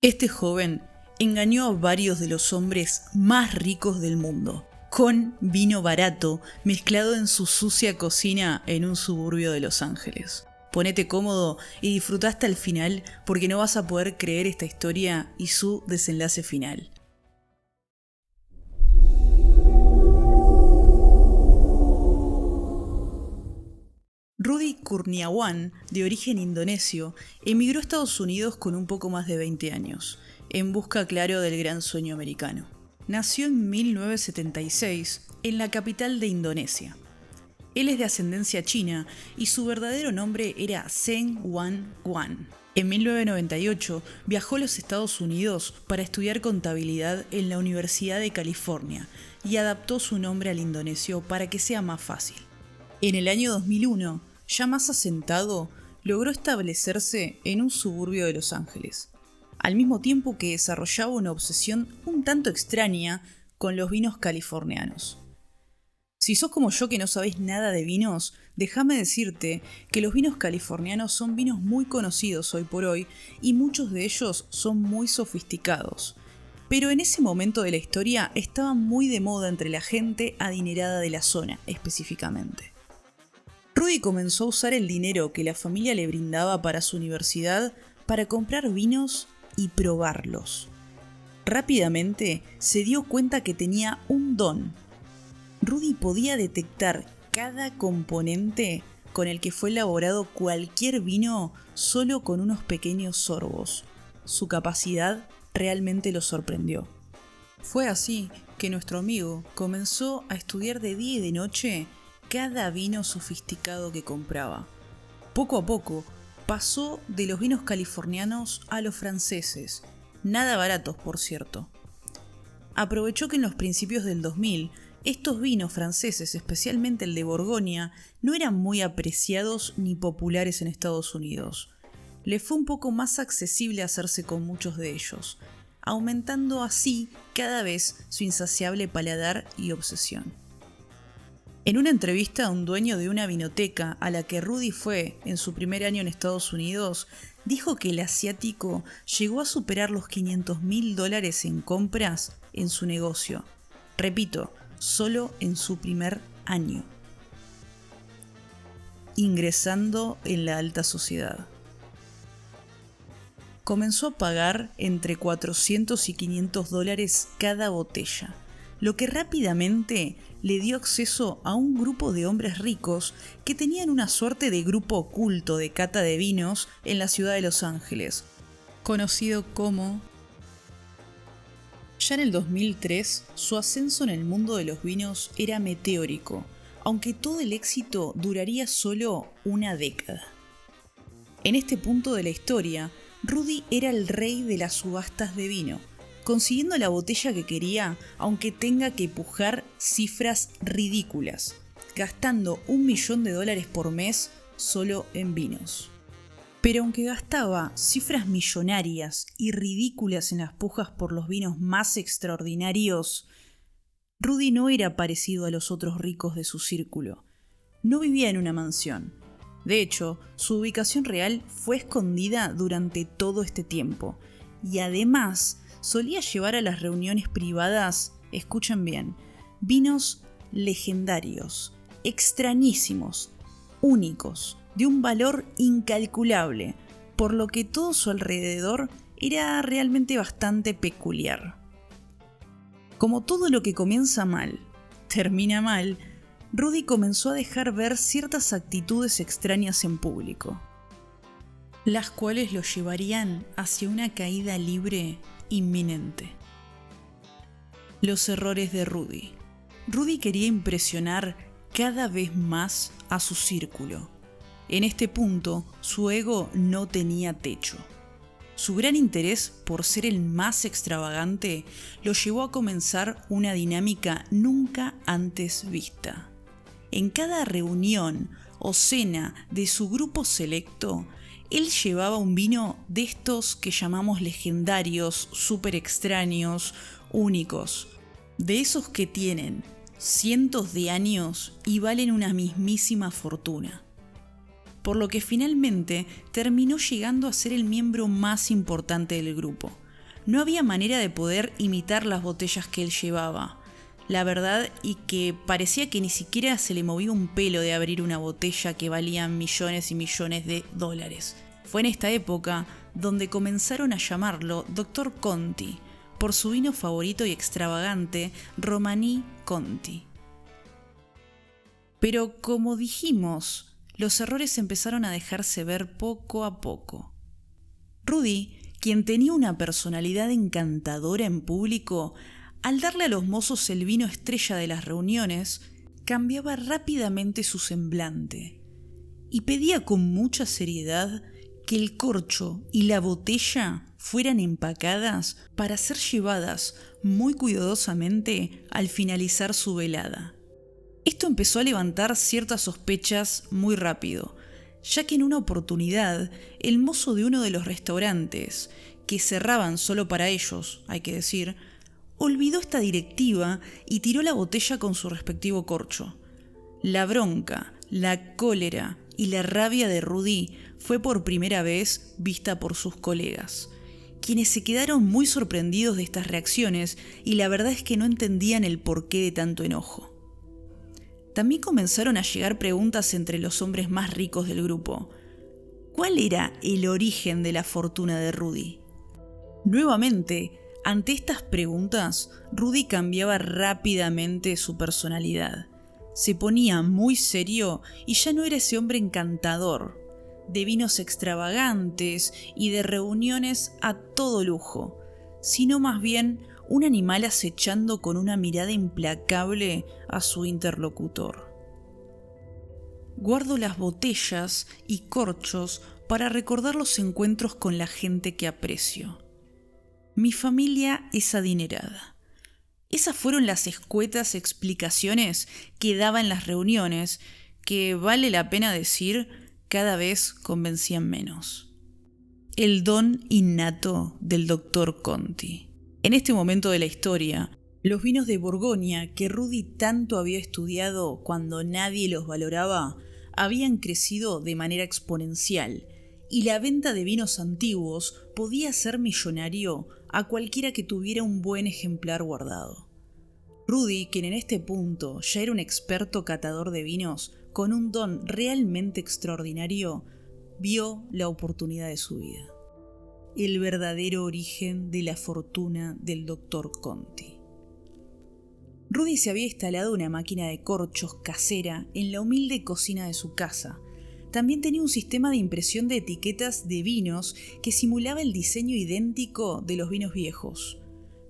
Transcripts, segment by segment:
Este joven engañó a varios de los hombres más ricos del mundo, con vino barato mezclado en su sucia cocina en un suburbio de Los Ángeles. Ponete cómodo y disfruta hasta el final porque no vas a poder creer esta historia y su desenlace final. Rudi Kurniawan, de origen indonesio, emigró a Estados Unidos con un poco más de 20 años, en busca, claro, del gran sueño americano. Nació en 1976 en la capital de Indonesia. Él es de ascendencia china y su verdadero nombre era Zheng Wan Guan. En 1998 viajó a los Estados Unidos para estudiar contabilidad en la Universidad de California y adaptó su nombre al indonesio para que sea más fácil. En el año 2001, ya más asentado, logró establecerse en un suburbio de Los Ángeles, al mismo tiempo que desarrollaba una obsesión un tanto extraña con los vinos californianos. Si sos como yo que no sabés nada de vinos, déjame decirte que los vinos californianos son vinos muy conocidos hoy por hoy y muchos de ellos son muy sofisticados. Pero en ese momento de la historia estaban muy de moda entre la gente adinerada de la zona, específicamente. Rudi comenzó a usar el dinero que la familia le brindaba para su universidad para comprar vinos y probarlos. Rápidamente se dio cuenta que tenía un don. Rudi podía detectar cada componente con el que fue elaborado cualquier vino solo con unos pequeños sorbos. Su capacidad realmente lo sorprendió. Fue así que nuestro amigo comenzó a estudiar de día y de noche cada vino sofisticado que compraba. Poco a poco pasó de los vinos californianos a los franceses, nada baratos por cierto. Aprovechó que en los principios del 2000 estos vinos franceses, especialmente el de Borgoña, no eran muy apreciados ni populares en Estados Unidos. Le fue un poco más accesible hacerse con muchos de ellos, aumentando así cada vez su insaciable paladar y obsesión. En una entrevista a un dueño de una vinoteca a la que Rudi fue en su primer año en Estados Unidos, dijo que el asiático llegó a superar los $500,000 en compras en su negocio. Repito, solo en su primer año, ingresando en la alta sociedad. Comenzó a pagar entre $400 y $500 cada botella, lo que rápidamente le dio acceso a un grupo de hombres ricos que tenían una suerte de grupo oculto de cata de vinos en la ciudad de Los Ángeles, conocido como... Ya en el 2003, su ascenso en el mundo de los vinos era meteórico, aunque todo el éxito duraría solo una década. En este punto de la historia, Rudi era el rey de las subastas de vino, consiguiendo la botella que quería, aunque tenga que pujar cifras ridículas, gastando $1 millón por mes solo en vinos. Pero aunque gastaba cifras millonarias y ridículas en las pujas por los vinos más extraordinarios, Rudi no era parecido a los otros ricos de su círculo. No vivía en una mansión. De hecho, su ubicación real fue escondida durante todo este tiempo. Y además, solía llevar a las reuniones privadas, escuchen bien, vinos legendarios, extrañísimos, únicos, de un valor incalculable, por lo que todo su alrededor era realmente bastante peculiar. Como todo lo que comienza mal, termina mal, Rudi comenzó a dejar ver ciertas actitudes extrañas en público, las cuales lo llevarían hacia una caída libre inminente. Los errores de Rudi. Rudi quería impresionar cada vez más a su círculo. En este punto, su ego no tenía techo. Su gran interés por ser el más extravagante lo llevó a comenzar una dinámica nunca antes vista. En cada reunión o cena de su grupo selecto, él llevaba un vino de estos que llamamos legendarios, súper extraños, únicos. De esos que tienen cientos de años y valen una mismísima fortuna. Por lo que finalmente terminó llegando a ser el miembro más importante del grupo, no había manera de poder imitar las botellas que él llevaba. La verdad, y que parecía que ni siquiera se le movía un pelo de abrir una botella que valía millones y millones de dólares. Fue en esta época donde comenzaron a llamarlo Dr. Conti, por su vino favorito y extravagante, Romanì Conti. Pero como dijimos, los errores empezaron a dejarse ver poco a poco. Rudy, quien tenía una personalidad encantadora en público, al darle a los mozos el vino estrella de las reuniones, cambiaba rápidamente su semblante y pedía con mucha seriedad que el corcho y la botella fueran empacadas para ser llevadas muy cuidadosamente al finalizar su velada. Esto empezó a levantar ciertas sospechas muy rápido, ya que en una oportunidad el mozo de uno de los restaurantes, que cerraban solo para ellos, hay que decir, olvidó esta directiva y tiró la botella con su respectivo corcho. La bronca, la cólera y la rabia de Rudy fue por primera vez vista por sus colegas, quienes se quedaron muy sorprendidos de estas reacciones y la verdad es que no entendían el porqué de tanto enojo. También comenzaron a llegar preguntas entre los hombres más ricos del grupo. ¿Cuál era el origen de la fortuna de Rudy? Nuevamente, ante estas preguntas, Rudy cambiaba rápidamente su personalidad. Se ponía muy serio y ya no era ese hombre encantador, de vinos extravagantes y de reuniones a todo lujo, sino más bien un animal acechando con una mirada implacable a su interlocutor. Guardo las botellas y corchos para recordar los encuentros con la gente que aprecio. Mi familia es adinerada. Esas fueron las escuetas explicaciones que daba en las reuniones, que vale la pena decir, cada vez convencían menos. El don innato del Dr. Conti. En este momento de la historia, los vinos de Borgoña que Rudy tanto había estudiado cuando nadie los valoraba, habían crecido de manera exponencial, y la venta de vinos antiguos podía hacer millonario a cualquiera que tuviera un buen ejemplar guardado. Rudy, quien en este punto ya era un experto catador de vinos con un don realmente extraordinario, vio la oportunidad de su vida. El verdadero origen de la fortuna del Dr. Conti. Rudy se había instalado una máquina de corchos casera en la humilde cocina de su casa. También tenía un sistema de impresión de etiquetas de vinos que simulaba el diseño idéntico de los vinos viejos.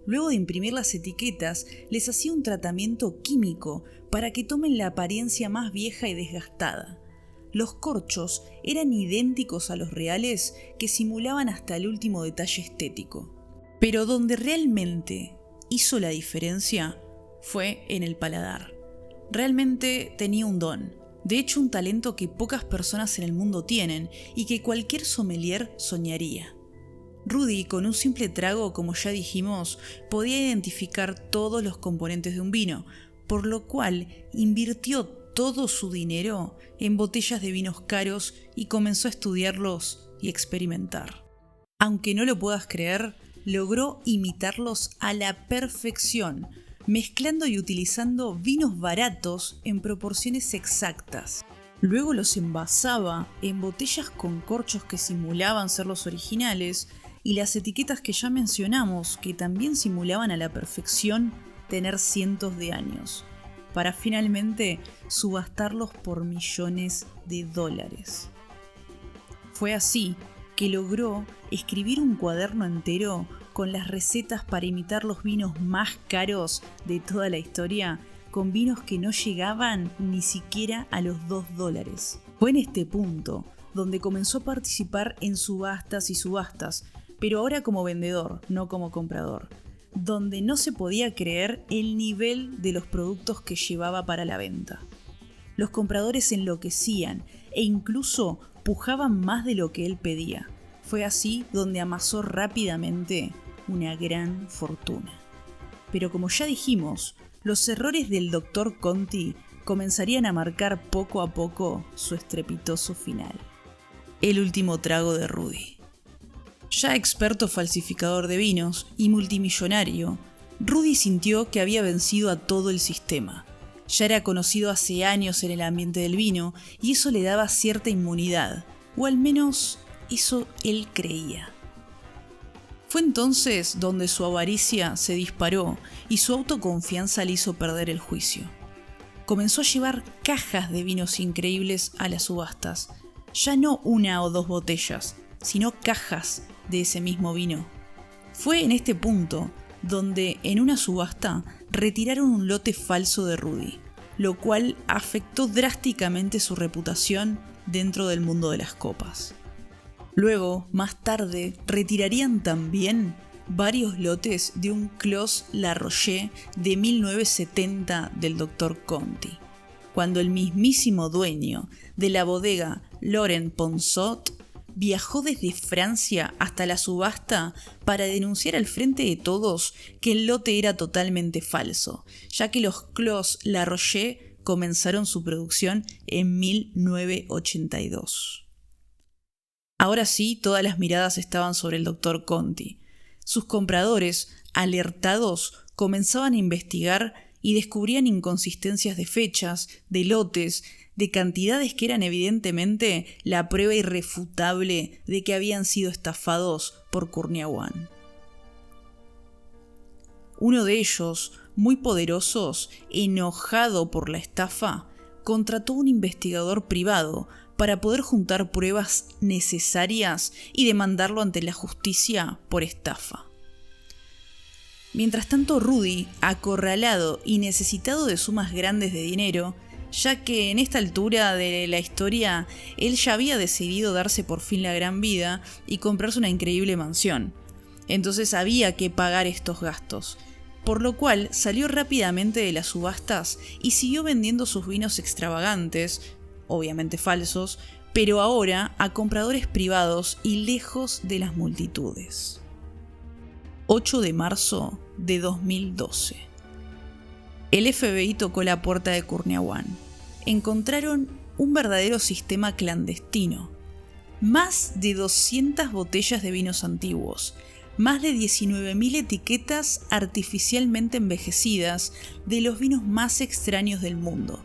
Luego de imprimir las etiquetas, les hacía un tratamiento químico para que tomen la apariencia más vieja y desgastada. Los corchos eran idénticos a los reales, que simulaban hasta el último detalle estético. Pero donde realmente hizo la diferencia fue en el paladar. Realmente tenía un don, de hecho un talento que pocas personas en el mundo tienen y que cualquier sommelier soñaría. Rudy, con un simple trago, como ya dijimos, podía identificar todos los componentes de un vino, por lo cual invirtió todo su dinero en botellas de vinos caros y comenzó a estudiarlos y experimentar. Aunque no lo puedas creer, logró imitarlos a la perfección, mezclando y utilizando vinos baratos en proporciones exactas. Luego los envasaba en botellas con corchos que simulaban ser los originales y las etiquetas que ya mencionamos, que también simulaban a la perfección tener cientos de años, para finalmente subastarlos por millones de dólares. Fue así que logró escribir un cuaderno entero con las recetas para imitar los vinos más caros de toda la historia, con vinos que no llegaban ni siquiera a los $2. Fue en este punto donde comenzó a participar en subastas y subastas, pero ahora como vendedor, no como comprador, donde no se podía creer el nivel de los productos que llevaba para la venta. Los compradores enloquecían e incluso pujaban más de lo que él pedía. Fue así donde amasó rápidamente una gran fortuna. Pero como ya dijimos, los errores del Dr. Conti comenzarían a marcar poco a poco su estrepitoso final. El último trago de Rudy. Ya experto falsificador de vinos y multimillonario, Rudy sintió que había vencido a todo el sistema. Ya era conocido hace años en el ambiente del vino y eso le daba cierta inmunidad, o al menos eso él creía. Fue entonces donde su avaricia se disparó y su autoconfianza le hizo perder el juicio. Comenzó a llevar cajas de vinos increíbles a las subastas, ya no una o dos botellas, sino cajas de ese mismo vino. Fue en este punto donde en una subasta retiraron un lote falso de Rudy, lo cual afectó drásticamente su reputación dentro del mundo de las copas. Luego, más tarde, retirarían también varios lotes de un Clos La Roche de 1970 del Dr. Conti, cuando el mismísimo dueño de la bodega Laurent Ponsot viajó desde Francia hasta la subasta para denunciar al frente de todos que el lote era totalmente falso, ya que los Clos La Roche comenzaron su producción en 1982. Ahora sí, todas las miradas estaban sobre el Dr. Conti. Sus compradores, alertados, comenzaban a investigar y descubrían inconsistencias de fechas, de lotes, de cantidades que eran evidentemente la prueba irrefutable de que habían sido estafados por Courniawan. Uno de ellos, muy poderosos, enojado por la estafa, contrató un investigador privado para poder juntar pruebas necesarias y demandarlo ante la justicia por estafa. Mientras tanto, Rudy, acorralado y necesitado de sumas grandes de dinero, ya que en esta altura de la historia él ya había decidido darse por fin la gran vida y comprarse una increíble mansión. Entonces había que pagar estos gastos, por lo cual salió rápidamente de las subastas y siguió vendiendo sus vinos extravagantes, obviamente falsos, pero ahora a compradores privados y lejos de las multitudes. 8 de marzo de 2012. El FBI tocó la puerta de Courniawan. Encontraron un verdadero sistema clandestino. Más de 200 botellas de vinos antiguos, más de 19.000 etiquetas artificialmente envejecidas de los vinos más extraños del mundo.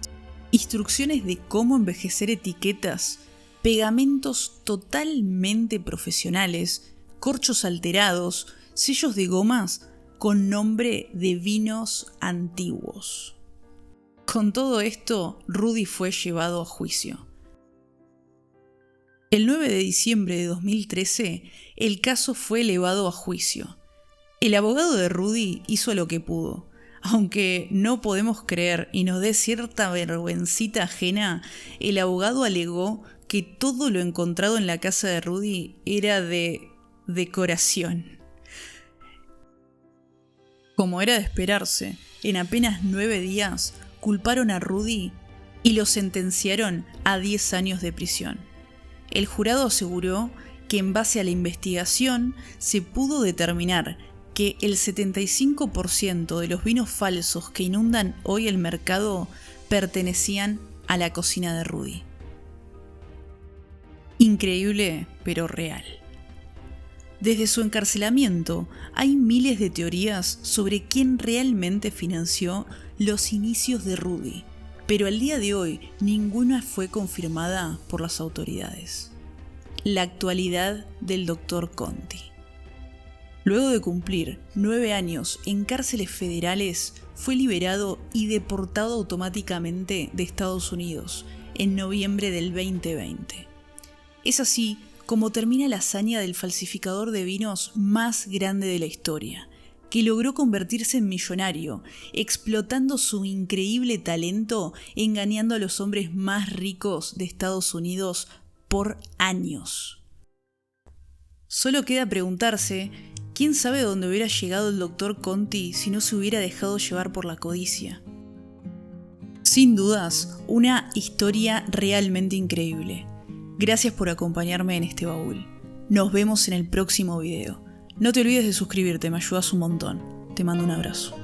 Instrucciones de cómo envejecer etiquetas, pegamentos totalmente profesionales, corchos alterados, sellos de gomas con nombre de vinos antiguos. Con todo esto, Rudy fue llevado a juicio. El 9 de diciembre de 2013, el caso fue elevado a juicio. El abogado de Rudy hizo lo que pudo. Aunque no podemos creer y nos dé cierta vergüencita ajena, el abogado alegó que todo lo encontrado en la casa de Rudy era de decoración. Como era de esperarse, en apenas 9 días culparon a Rudy y lo sentenciaron a 10 años de prisión. El jurado aseguró que en base a la investigación se pudo determinar que el 75% de los vinos falsos que inundan hoy el mercado pertenecían a la cocina de Rudy. Increíble, pero real. Desde su encarcelamiento, hay miles de teorías sobre quién realmente financió los inicios de Rudy, pero al día de hoy ninguna fue confirmada por las autoridades. La actualidad del Dr. Conti. Luego de cumplir 9 años en cárceles federales, fue liberado y deportado automáticamente de Estados Unidos en noviembre del 2020. Es así como termina la hazaña del falsificador de vinos más grande de la historia, que logró convertirse en millonario, explotando su increíble talento, engañando a los hombres más ricos de Estados Unidos por años. Solo queda preguntarse, ¿quién sabe dónde hubiera llegado el Dr. Conti si no se hubiera dejado llevar por la codicia? Sin dudas, una historia realmente increíble. Gracias por acompañarme en este baúl. Nos vemos en el próximo video. No te olvides de suscribirte, me ayudas un montón. Te mando un abrazo.